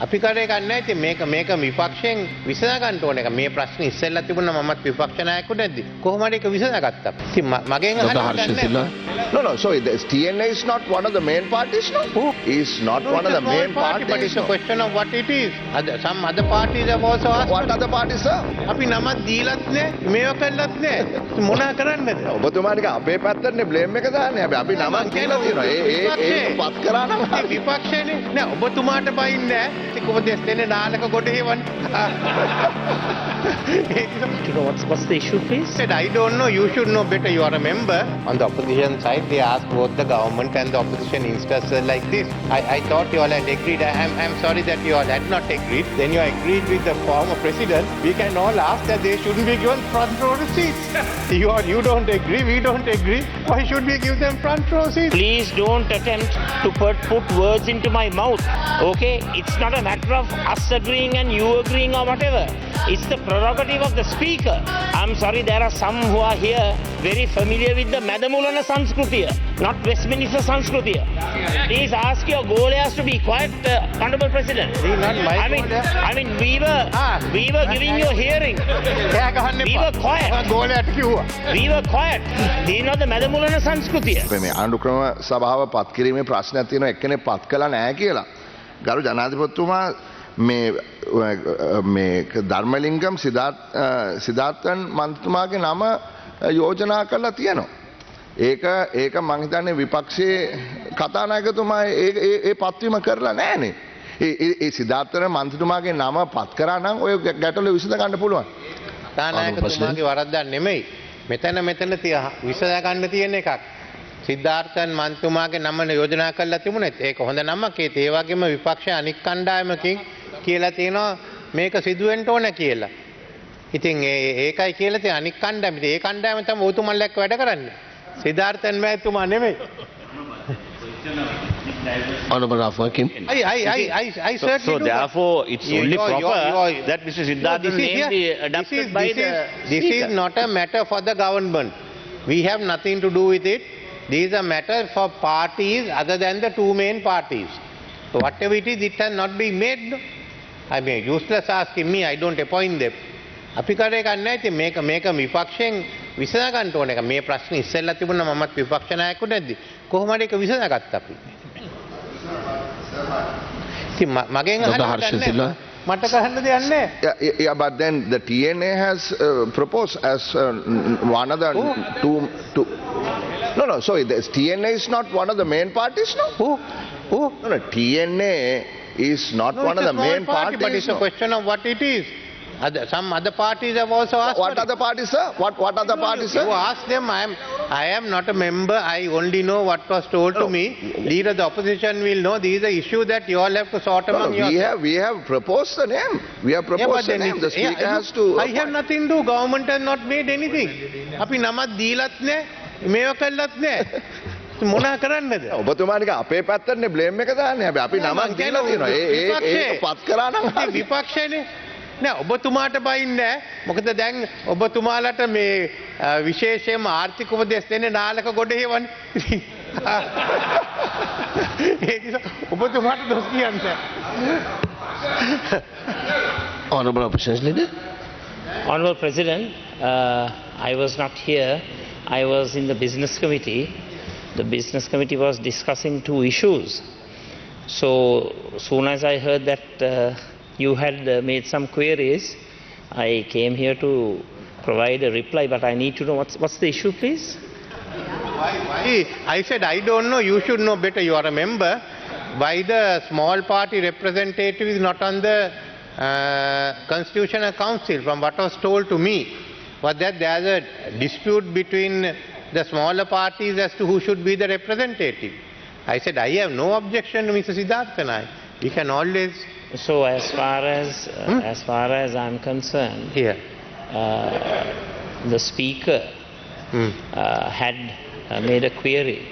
අපි කරේ ගන්න නැහැ. ඉතින් මේක විපක්ෂයෙන් විසඳ ගන්න ඕන එක. මේ ප්‍රශ්නේ ඉස්සෙල්ලා තිබුණා මමත් විපක්ෂ नायකයෙකු නැද්දි. කොහොමද ඒක විසඳගත්තා? ඉතින් මගෙන් අහන්න No, no. So TNA is not one of the main parties, no? Who? Is not one of the main parties. But it's a question of what it is. Some other parties have also asked. What other parties, sir? අපි නමක් දීලත් නැහැ, මේව කළත් නැහැ. මොනා කරන්නද? ඔබතුමානික අපේ පැත්තටනේ blame එක දාන්නේ. හැබැයි අපි නමක් කියලා තියෙනවා. ඒක පත් කරා නම් විපක්ෂයනේ. නෑ ඔබතුමාට බයින්නේ නැහැ. ඒක උපදෙස් දෙන්නේ නාලක ගොඩ හේවන්නේ. What's the issue, please? Said, I don't know. You should know better. You are a member. On the opposition side, they asked both the government and the opposition instances like this. I thought you all had agreed. I'm sorry that you all had not agreed. Then you agreed with the former president. We can all ask that they shouldn't be given front row seats. You don't agree. We don't agree. Why should we give them front row seats? Please don't attempt to put words into my mouth. Okay? It's not a matter of us agreeing and you agreeing or whatever. It's the prerogative of the speaker. I'm sorry, there are some who are here very familiar with the Madamulana Sanskrutiya, not Westminster Sanskrutiya. Please ask your Golayas to be quiet, Honorable President. I mean, we were giving you a hearing. We were quiet. We were quiet. Do you know the Madamulana Sanskrutiya? මේ අනුක්‍රම සභාව පත් කිරීමේ ප්‍රශ්නයක් තියෙනවා එක්කෙනෙක් පත් කළා නැහැ කියලා. ගරු ජනාධිපතිතුමා මේ ධර්මලිංගම් සිද්ධාර්ථන් මන්ත්‍රතුමාගේ නම යෝජනා කරලා තියෙනවා. ඒක මං හිතන්නේ විපක්ෂයේ කතානායකතුමා ඒ පත්වීම කරලා නැහනේ. ඒ සිද්ධාර්ථන මන්ත්‍රතුමාගේ නම පත් කරා නම් ඔය ගැටලුව විසඳ ගන්න පුළුවන්. කතානායකතුමාගේ වරද්දක් නෙමෙයි. මෙතන විසඳ ගන්න තියෙන එකක්. සිද්ධාර්ථන් මන්ත්‍රතුමාගේ නම යෝජනා කරලා තිබුණෙත් ඒක හොඳ නමක්. ඒ වගේම විපක්ෂ අනික් කණ්ඩායමකින් කියලා තියෙනවා මේක සිදුවෙන්න ඕන කියලා. ඉතින් ඒකයි කියලා තියෙන අනික් කණ්ඩායම. ඉතින් ඒ කණ්ඩායම තමයි උතුමන්ලා එක්ක වැඩ කරන්නේ. සිද්ධාර්ථන් මහත්මයා නෙමෙයි. Honorable Rafakim. So therefore, it's only proper that Mr. Siddharthan name be adopted by the This is not a matter for the government. We have nothing to do with it. This is a matter for parties other than the two main parties. So whatever it is, it has not been made. No? I mean, useless asking me, I don't appoint them. අපි කරේ ගන්න නැහැ. ඉතින් මේක විපක්ෂයෙන් විසඳ ගන්න ඕන එක. මේ ප්‍රශ්නේ ඉස්සෙල්ලා තිබුණා මමත් විපක්ෂ නායකයෙකු නැද්දි. කොහොමද ඒක විසඳගත්තා අපි? ඉතින් මගෙන් අහන්න මට කහන්න දෙයක් නැහැ. Yeah, but then the TNA has proposed as one of the two. No. So TNA is not one of the main parties, no? Who? No. TNA is not one of the main parties. But it's a question of what it is. Some other parties have also asked. What other parties, sir? What other parties, sir? You ask them. I am not a member. I only know what was told to me. Leader of the opposition will know. These are issues that you all have to sort among yourselves. We have proposed the name. We have proposed the name. The speaker has to. I have nothing to do. Government has not made anything. අපි නමක් දීලත් නැහැ. මේව කළත් නැහැ. මොනා කරන්නද? ඔබතුමානික අපේ පැත්තටනේ blame එක දාන්නේ. හැබැයි අපි නමක් දීලා තියෙනවා. ඒක පත් කරා නම් විපක්ෂයනේ. නෑ ඔබතුමාට බයින්නේ නැහැ. මොකද දැන් ඔබතුමාලට මේ විශේෂයෙන්ම ආර්ථික උපදෙස් දෙන්නේ නාලක ගොඩ හේවන්නේ. ඒ නිසා ඔබතුමාට දොස් කියන්නේ. Honorable Opposition Leader. Honorable President, I was not here. I was in the business committee. The business committee was discussing two issues. So soon as I heard that you had made some queries, I came here to provide a reply, but I need to know what's the issue, please? Why? I said, I don't know. You should know better. You are a member. Why the small party representative is not on the Constitutional Council? From what was told to me, was that there's a dispute between the smaller parties as to who should be the representative. I said, I have no objection to Mr. Siddharthan. We can always. So as far as I'm concerned, here the speaker had made a query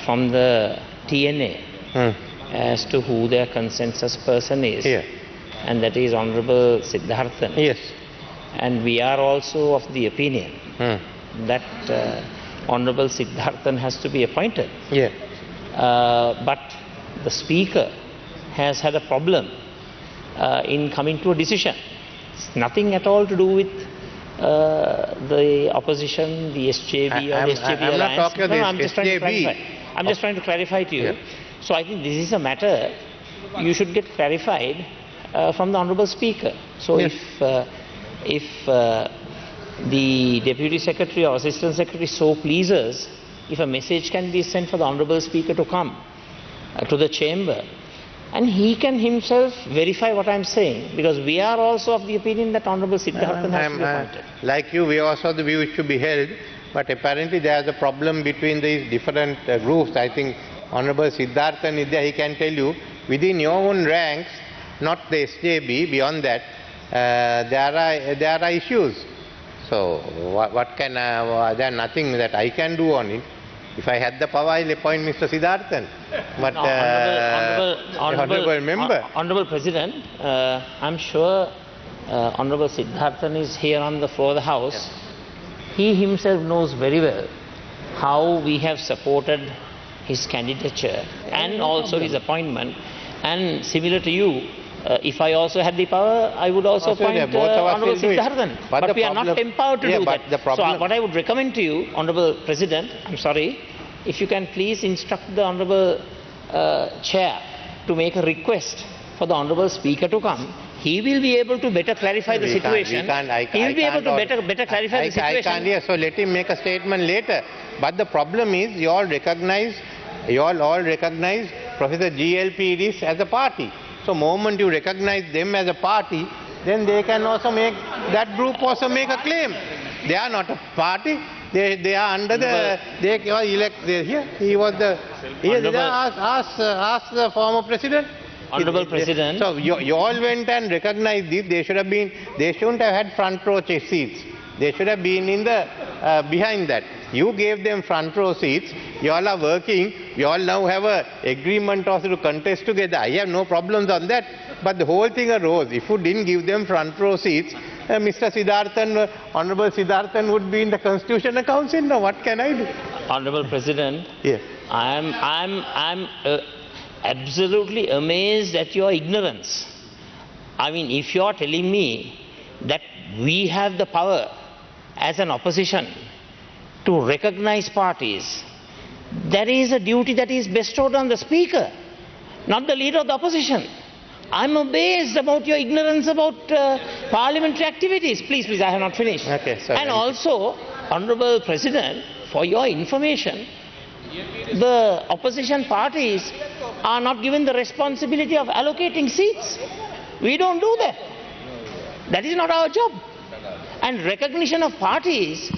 from the TNA as to who their consensus person is, and that is Honorable Siddharthan. Yes. And we are also of the opinion that Honorable Siddharthan has to be appointed. Yeah. But the speaker has had a problem in coming to a decision. It's nothing at all to do with the opposition, the SJB or the SJB I'm alliance. not talking No, this I'm just trying to clarify. I'm just trying to clarify to you. Yeah. So I think this is a matter you should get clarified from the Honourable Speaker. So Yes. if the Deputy Secretary or Assistant Secretary so pleases, if a message can be sent for the Honourable Speaker to come to the chamber, and he can himself verify what I'm saying, because we are also of the opinion that Honourable Siddharthan has to be appointed. Like you, we also the view it should be held, but apparently there is a problem between these different groups. I think Honourable Siddharthan is there, he can tell you, within your own ranks, not the SJB, beyond that, there are issues. So what can, there nothing that I can do on it. If I had the power, I'll appoint Mr. Siddharthan. But No, Honourable Member. Honourable President, I'm sure Honourable Siddharthan is here on the floor of the House. He himself knows very well how we have supported his candidature and also his appointment. And similar to you, if I also had the power, I would also appoint both of us Honourable will do it. Siddharthan. But we are not empowered to do but that. the problem- So what I would recommend to you, Honourable President, I'm sorry, if you can please instruct the Honourable Chair to make a request for the Honourable Speaker to come. He will be able to better clarify the situation. He will be able to better clarify the situation. I can't hear, so let him make a statement later. But the problem is, you all recognize Professor GLPDs as a party. So moment you recognize them as a party, then they can also make, that group also make a claim. They are not a party. They are under the, they were elected here. He was the, ask the former president. Honourable President. So you all went and recognized this. They shouldn't have had front row seats. They should have been in the, behind that. You gave them front row seats. You all are working. You all now have a agreement also to contest together. I have no problems on that. But the whole thing arose. If you didn't give them front row seats, Mr. Siddharthan, Honourable Siddharthan would be in the Constitutional Council. Now what can I do? Honourable President, Yes. I'm absolutely amazed at your ignorance. I mean, if you are telling me that we have the power as an opposition to recognize parties, that is a duty that is bestowed on the Speaker, not the Leader of the Opposition. I'm amazed about your ignorance about parliamentary activities. Please, I have not finished. Okay, sorry. And also, Honourable President, for your information, the opposition parties are not given the responsibility of allocating seats. We don't do that. That is not our job. And recognition of parties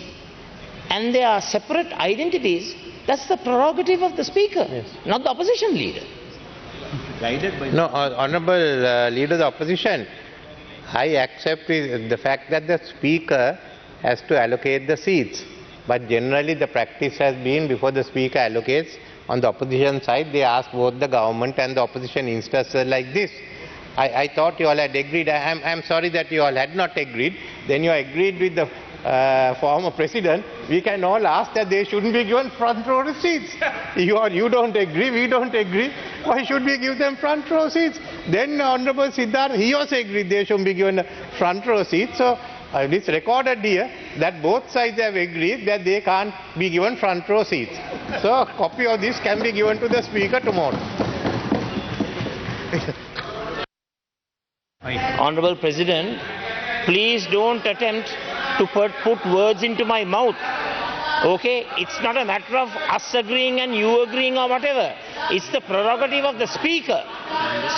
and their separate identities, that's the prerogative of the Speaker, not the opposition leader. No, Honourable Leader of the Opposition, I accept the fact that the Speaker has to allocate the seats. But generally the practice has been, before the Speaker allocates, on the opposition side, they ask both the government and the opposition instances like this. I thought you all had agreed. I'm sorry that you all had not agreed. Then you agreed with the former president. We can all ask that they shouldn't be given front row seats. You don't agree, we don't agree. Why should we give them front row seats? Then Honourable Siddhartha, he also agreed they shouldn't be given front row seats. So it's recorded here that both sides have agreed that they can't be given front row seats. So a copy of this can be given to the Speaker tomorrow. Honourable President, please don't attempt to put words into my mouth. Okay? It's not a matter of us agreeing and you agreeing or whatever. It's the prerogative of the Speaker.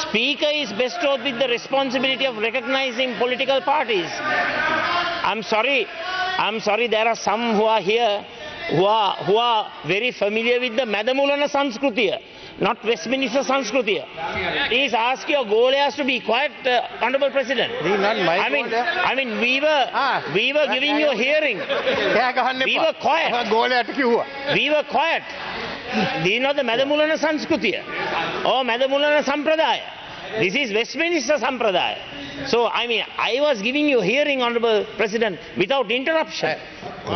Speaker is bestowed with the responsibility of recognizing political parties. I'm sorry, there are some who are here who are very familiar with the Madamulana Sanskrutiya, not Westminster Sanskrutiya. Please ask your Golayas to be quiet, Honourable President. I mean, we were giving you a hearing. We were quiet. We were quiet. These are not the Madamulana Sanskrutiya or Madamulana Sampradaya. This is Westminster Sampradaya. So, I mean, I was giving you a hearing, Honourable President, without interruption.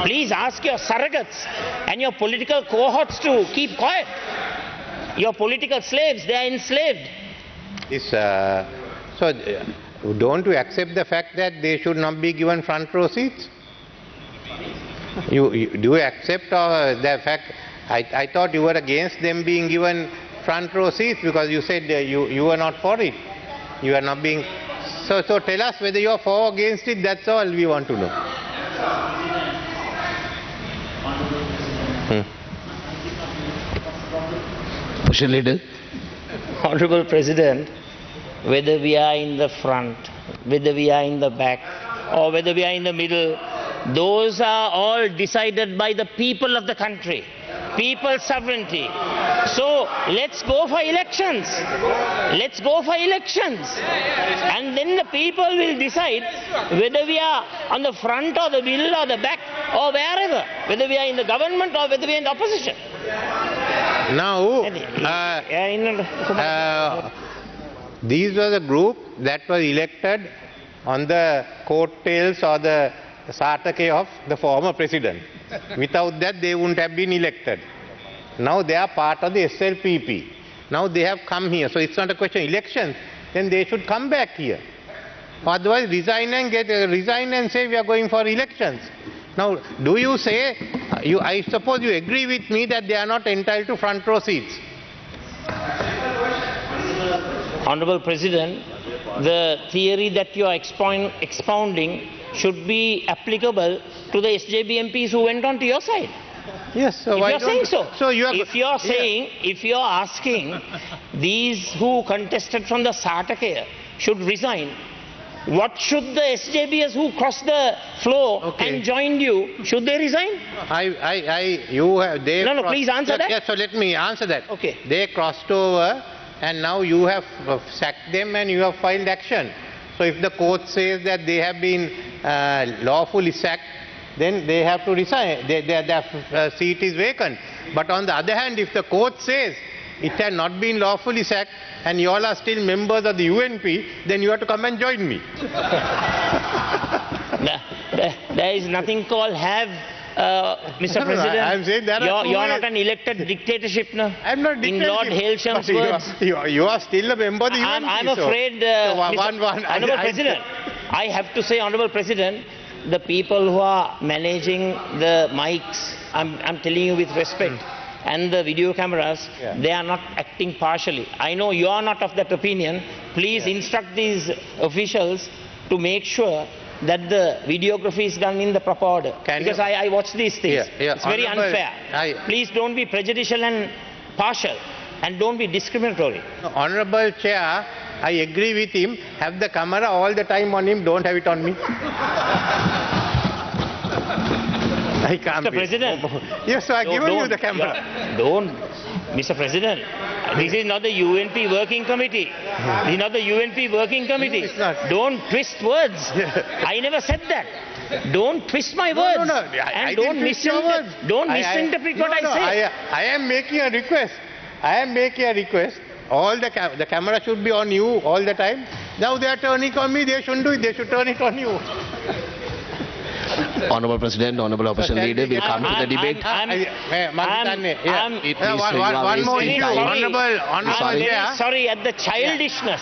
Please ask your surrogates and your political cohorts to keep quiet. Your political slaves, they are enslaved. This, don't you accept the fact that they should not be given front row seats? Do you accept the fact? I thought you were against them being given front row seats because you said you were not for it. You are not being. So tell us whether you are for or against it. That's all we want to know. Opposition leader. Honorable President, whether we are in the front, whether we are in the back, or whether we are in the middle, those are all decided by the people of the country. People's sovereignty. So let's go for elections. Let's go for elections. And then the people will decide whether we are on the front or the middle or the back or wherever, whether we are in the government or whether we are in the opposition. Now, these were the group that was elected on the coattails or the satake of the former president. Without that, they wouldn't have been elected. Now they are part of the SLPP. Now they have come here. So it's not a question of elections. Then they should come back here. Otherwise, resign and say we are going for elections. Now, do you say, I suppose you agree with me that they are not entitled to front row seats? Honorable President, the theory that you are expounding should be applicable to the SJB MPs who went on to your side. Yes, so if why you are saying so. So you are, if you are saying, if you are asking these who contested from the Satakaya should resign, what should the SJBs who crossed the floor and joined you, should they resign? No, please answer that. Yes, so let me answer that. Okay. They crossed over and now you have sacked them and you have filed action. So if the court says that they have been lawfully sacked, then they have to resign. Their seat is vacant. But on the other hand, if the court says it has not been lawfully sacked and you all are still members of the UNP, then you have to come and join me. There is nothing called have, Mr. President. I am saying that you are not an elected dictatorship now. I am not dictatorship. In Lord Hailsham's words. You are still a member of the UNP. I'm afraid, Honourable President, I have to say, Honourable President, the people who are managing the mics, I'm telling you with respect, and the video cameras, they are not acting partially. I know you are not of that opinion. Please instruct these officials to make sure that the videography is done in the proper order. Because I watch these things. It's very unfair. Please don't be prejudicial and partial, and don't be discriminatory. Honourable Chair, I agree with him. Have the camera all the time on him, don't have it on me. I can't Mr. President. Yes, so I've given you the camera. Mr. President, this is not the UNP working committee. This is not the UNP working committee. No, it's not. Don't twist words. I never said that. Don't twist my words. No. And don't misinterpret what I say. I am making a request. All the camera should be on you all the time. Now they are turning on me. They shouldn't do it. They should turn it on you. Honourable President, Honourable Opposition Leader, we'll come to the debate. One more issue. Honourable Chair. Sorry at the childishness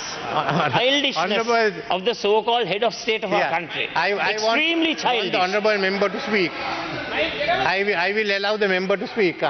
of the so-called head of state of our country. Extremely childish. I want the honourable member to speak. I will allow the member to speak.